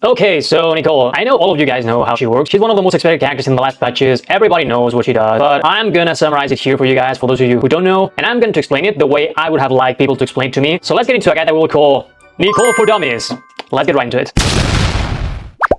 Okay, so Nicole, I know all of you guys know how she works. She's one of the most expected characters in the last patches. Everybody knows what she does, but I'm gonna summarize it here for you guys, for those of you who don't know, and I'm going to explain it the way I would have liked people to explain it to me. So let's get into a guy that we'll call Nicole for Dummies. Let's get right into it.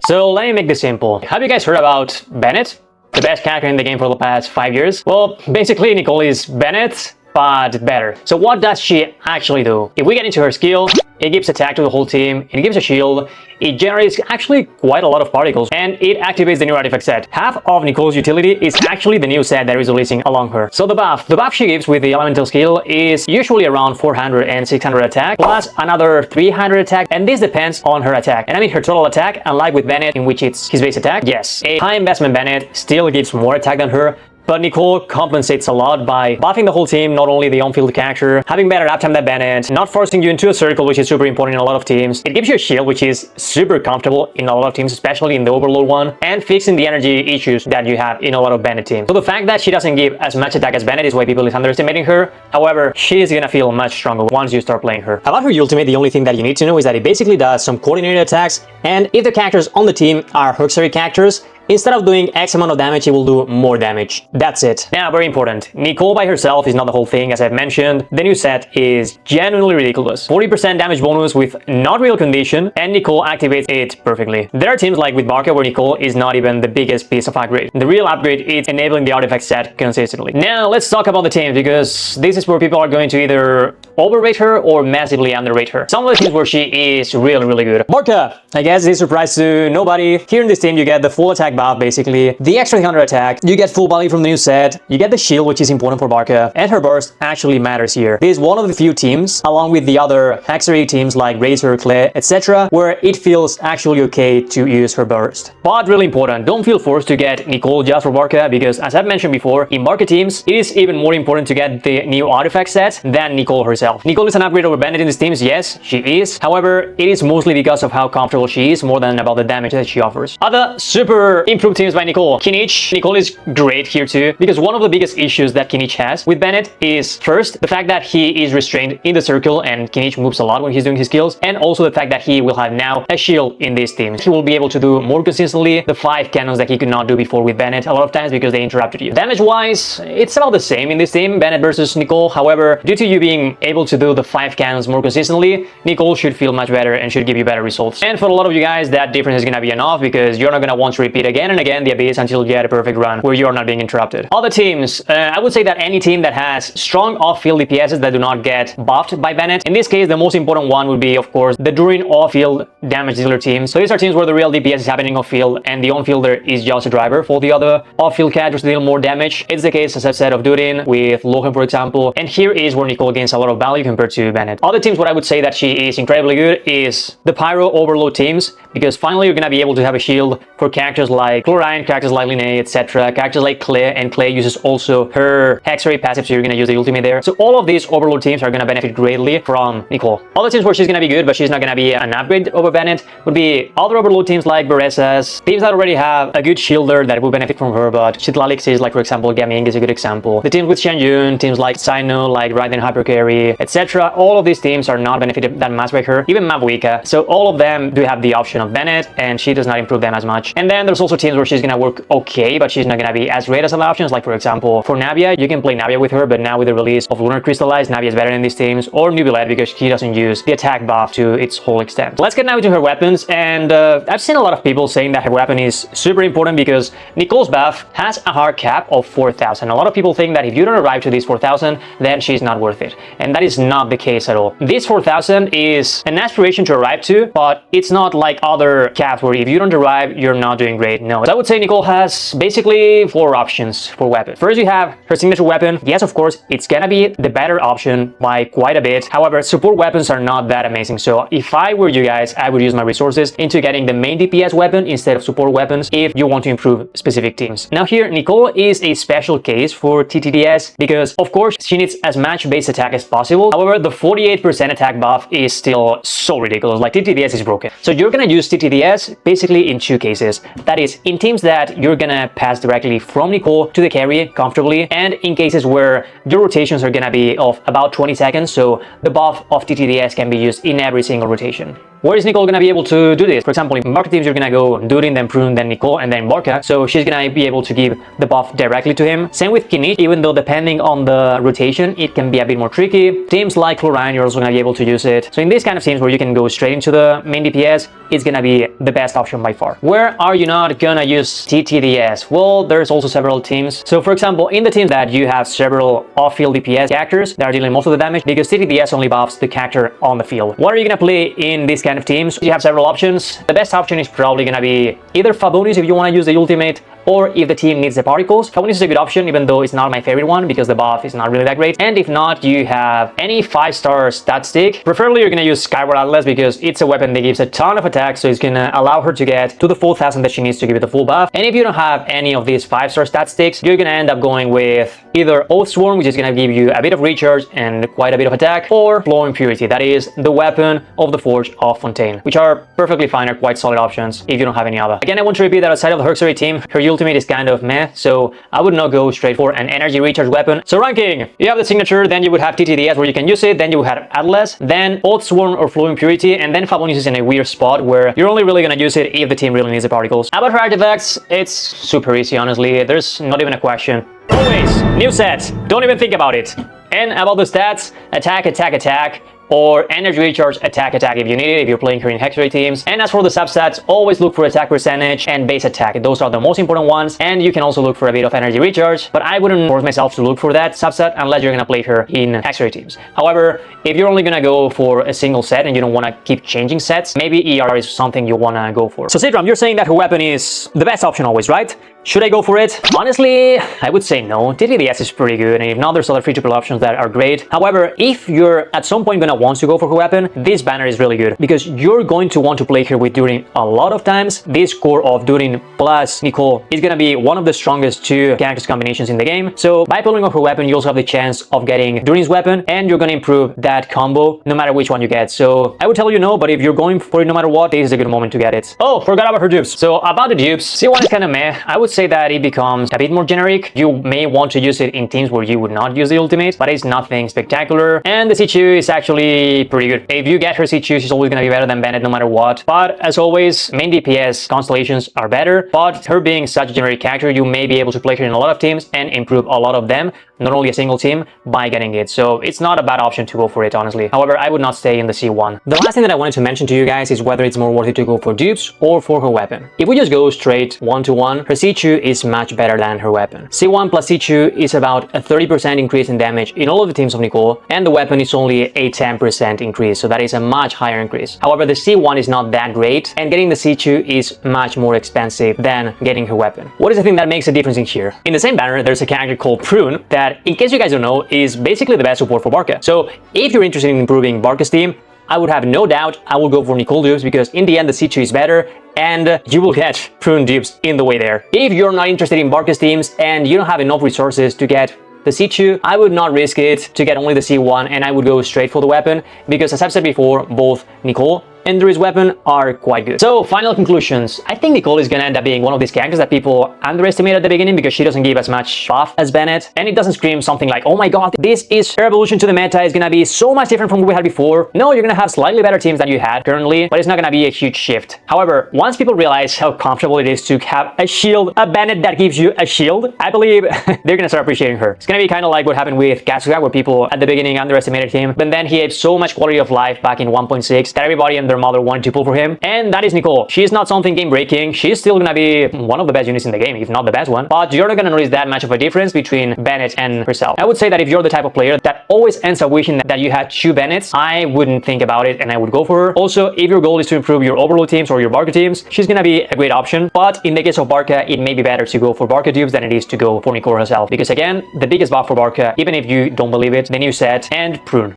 So let me make this simple. Have you guys heard about Bennett? The best character in the game for the past 5 years? Well, basically Nicole is Bennett, but better. So what does she actually do? If we get into her skill, it gives attack to the whole team, it gives a shield, it generates actually quite a lot of particles, and it activates the new artifact set. Half of Nicole's utility is actually the new set that is releasing along her. So the buff she gives with the elemental skill is usually around 400 and 600 attack, plus another 300 attack, and this depends on her attack. And I mean her total attack, unlike with Bennett, in which it's his base attack. Yes, a high investment Bennett still gives more attack than her, but Nicole compensates a lot by buffing the whole team, not only the on-field character, having better uptime than Bennett, not forcing you into a circle, which is super important in a lot of teams. It gives you a shield, which is super comfortable in a lot of teams, especially in the Overload one, and fixing the energy issues that you have in a lot of Bennett teams. So the fact that she doesn't give as much attack as Bennett is why people is underestimating her. However, she is gonna feel much stronger once you start playing her. About her ultimate, the only thing that you need to know is that it basically does some coordinated attacks, and if the characters on the team are auxiliary characters, instead of doing X amount of damage, it will do more damage. That's it. Now, very important. Nicole by herself is not the whole thing, as I've mentioned. The new set is genuinely ridiculous. 40% damage bonus with not real condition, and Nicole activates it perfectly. There are teams like with Barca where Nicole is not even the biggest piece of upgrade. The real upgrade is enabling the artifact set consistently. Now, let's talk about the teams, because this is where people are going to either overrate her or massively underrate her. Some of the teams where she is really good. Barca, I guess this is a surprise to nobody. Here in this team, you get the full attack buff, basically, the extra 300 attack, you get full body from the new set, you get the shield, which is important for Barca, and her burst actually matters here. This is one of the few teams, along with the other Hexery teams like Razor, Clay, etc., where it feels actually okay to use her burst. But really important, don't feel forced to get Nicole just for Barca, because as I've mentioned before, in Barca teams, it is even more important to get the new artifact set than Nicole herself. Nicole is an upgrade over Bennett in these teams, yes, she is. However, it is mostly because of how comfortable she is, more than about the damage that she offers. Other super improved teams by Nicole. Kinich. Nicole is great here too, because one of the biggest issues that Kinich has with Bennett is, first, the fact that he is restrained in the circle and Kinich moves a lot when he's doing his skills, and also the fact that he will have now a shield in these teams. He will be able to do more consistently the 5 cannons that he could not do before with Bennett a lot of times because they interrupted you. Damage-wise, it's about the same in this team, Bennett versus Nicole. However, due to you being able to do the 5 cannons more consistently, Nicole should feel much better and should give you better results. And for a lot of you guys, that difference is gonna be enough, because you're not gonna want to repeat again and again the abyss until you get a perfect run where you're not being interrupted. Other teams, I would say that any team that has strong off-field DPSs that do not get buffed by Bennett. In this case, the most important one would be, of course, the during off-field damage dealer teams. So these are teams where the real DPS is happening off-field and the on-fielder is just a driver for the other off-field characters to deal more damage. It's the case, as I've said, of Durin with Lohan, for example, and here is where Nicole gains a lot of value compared to Bennett. Other teams, what I would say that she is incredibly good is the Pyro Overload teams, because finally you're gonna be able to have a shield for characters like Chlorine, characters like Linnae, etc., characters like Clay, and Clay uses also her Hexery passive, so you're gonna use the ultimate there. So all of these Overload teams are gonna benefit greatly from Nicole. Other teams where she's gonna be good, but she's not gonna be an upgrade over Bennett, would be other Overload teams like Beresas, teams that already have a good shielder that will benefit from her, but Chitlalix is, like for example, Gaming is a good example. The teams with Xianyun, teams like Sino, like Raiden Hypercarry, etc., all of these teams are not benefited that much by her, even Mavuika. So all of them do have the option of Bennett, and she does not improve them as much. And then there's also teams where she's gonna work okay, but she's not gonna be as great as other options. Like for example, for Navia, you can play Navia with her, but now with the release of Lunar Crystallize, Navia is better in these teams, or Nubilet, because she doesn't use the attack buff to its whole extent. Let's get now into her weapons, and I've seen a lot of people saying that her weapon is super important because Nicole's buff has a hard cap of 4,000. A lot of people think that if you don't arrive to this 4,000, then she's not worth it, and that is not the case at all. This 4,000 is an aspiration to arrive to, but it's not like other caps where if you don't arrive, you're not doing great. No, so I would say Nicole has basically 4 options for weapon. First, you have her signature weapon. Yes, of course, it's gonna be the better option by quite a bit. However, support weapons are not that amazing. So if I were you guys, I would use my resources into getting the main DPS weapon instead of support weapons if you want to improve specific teams. Now here, Nicole is a special case for TTDS because, of course, she needs as much base attack as possible. However, the 48% attack buff is still so ridiculous. Like, TTDS is broken. So you're gonna use TTDS basically in 2 cases. That is case, in teams that you're gonna pass directly from Nicole to the carry comfortably, and in cases where your rotations are gonna be of about 20 seconds, so the buff of TTDS can be used in every single rotation. Where is Nicole gonna be able to do this? For example, in Barca teams, you're gonna go Durin, then Prune, then Nicole, and then Barca. So she's gonna be able to give the buff directly to him. Same with Kinich, even though depending on the rotation, it can be a bit more tricky. Teams like Chlorine, you're also gonna be able to use it. So in these kind of teams where you can go straight into the main DPS, it's gonna be the best option by far. Where are you not gonna use TTDS? Well, there's also several teams. So for example, in the teams that you have several off-field DPS characters that are dealing most of the damage, because TTDS only buffs the character on the field. What are you gonna play in this kind of teams? You have several options. The best option is probably gonna be either Fabonis if you wanna use the ultimate, or if the team needs the particles. Fabonis is a good option, even though it's not my favorite one because the buff is not really that great. And if not, you have any 5-star stat stick. Preferably you're gonna use Skyward Atlas because it's a weapon that gives a ton of attack, so it's gonna allow her to get to the full 1000 that she needs to give it the full buff. And if you don't have any of these 5-star stat sticks, you're gonna end up going with either Oathsworn, which is gonna give you a bit of recharge and quite a bit of attack, or Flowing Purity, that is the weapon of the Forge of Fontaine, which are perfectly fine, are quite solid options if you don't have any other. Again, I want to repeat that outside of the Herxery team, her ultimate is kind of meh, so I would not go straight for an energy recharge weapon. So ranking, you have the signature, then you would have TTDS where you can use it, then you would have Atlas, then Oathsworn or Flowing Purity, and then Fabonis is in a weird spot where you're only really gonna use it if the team really needs the particles. About her artifacts, it's super easy, honestly. There's not even a question. Always, new set, don't even think about it. And about the stats, attack, attack, attack, or energy recharge, attack, attack if you need it, if you're playing her in Hexery teams. And as for the substats, always look for attack percentage and base attack. Those are the most important ones. And you can also look for a bit of energy recharge, but I wouldn't force myself to look for that substat unless you're gonna play her in Hexery teams. However, if you're only gonna go for a single set and you don't wanna keep changing sets, maybe ER is something you wanna go for. So Sidram, you're saying that her weapon is the best option always, right? Should I go for it? Honestly, I would say no. TTDS is pretty good, and if not, there's other free to play options that are great. However, if you're at some point gonna want to go for her weapon, this banner is really good because you're going to want to play her with Durin a lot of times. This core of Durin plus Nicole is gonna be one of the strongest two characters combinations in the game. So by pulling off her weapon, you also have the chance of getting Durin's weapon, and you're gonna improve that combo no matter which one you get. So I would tell you no, but if you're going for it no matter what, this is a good moment to get it. Oh, forgot about her dupes. So about the dupes, C1 is kind of meh. I would say that it becomes a bit more generic. You may want to use it in teams where you would not use the ultimate, but it's nothing spectacular. And the C2 is actually pretty good. If you get her C2, she's always gonna be better than Bennett no matter what. But as always, main DPS constellations are better, but her being such a generic character, you may be able to play her in a lot of teams and improve a lot of them, not only a single team, by getting it. So it's not a bad option to go for it, honestly. However, I would not stay in the C1. The last thing that I wanted to mention to you guys is whether it's more worth it to go for dupes or for her weapon. If we just go straight 1-to-1, her C2 is much better than her weapon. C1 plus C2 is about a 30% increase in damage in all of the teams of Nicole, and the weapon is only a 10% increase, so that is a much higher increase. However, the C1 is not that great, and getting the C2 is much more expensive than getting her weapon. What is the thing that makes a difference in here? In the same banner, there's a character called Prune that, in case you guys don't know, is basically the best support for Barca. So if you're interested in improving Barca's team, I would have no doubt I will go for Nicole dupes because in the end the C2 is better and you will get Prune dupes in the way there. If you're not interested in Barca's teams and you don't have enough resources to get the C2, I would not risk it to get only the C1 and I would go straight for the weapon because, as I've said before, both Nicole and Durin's weapon are quite good. So final conclusions. I think Nicole is gonna end up being one of these characters that people underestimate at the beginning because she doesn't give as much buff as Bennett, and it doesn't scream something like, oh my god, this is her evolution to the meta is gonna be so much different from what we had before. No, you're gonna have slightly better teams than you had currently, but it's not gonna be a huge shift. However, once people realize how comfortable it is to have a shield, a Bennett that gives you a shield, I believe they're gonna start appreciating her. It's gonna be kind of like what happened with Katsuga, where people at the beginning underestimated him, but then he had so much quality of life back in 1.6 that everybody and their mother wanted to pull for him, and that is Nicole. She's not something game breaking, she's still gonna be one of the best units in the game, if not the best one, but you're not gonna notice that much of a difference between Bennett and herself. I would say that if you're the type of player that always ends up wishing that you had two Bennetts, I wouldn't think about it and I would go for her. Also, if your goal is to improve your Overlord teams or your Barca teams, she's gonna be a great option, but in the case of Barca, it may be better to go for Barca dupes than it is to go for Nicole herself, because again, the biggest buff for Barca, even if you don't believe it, the new set and Prune.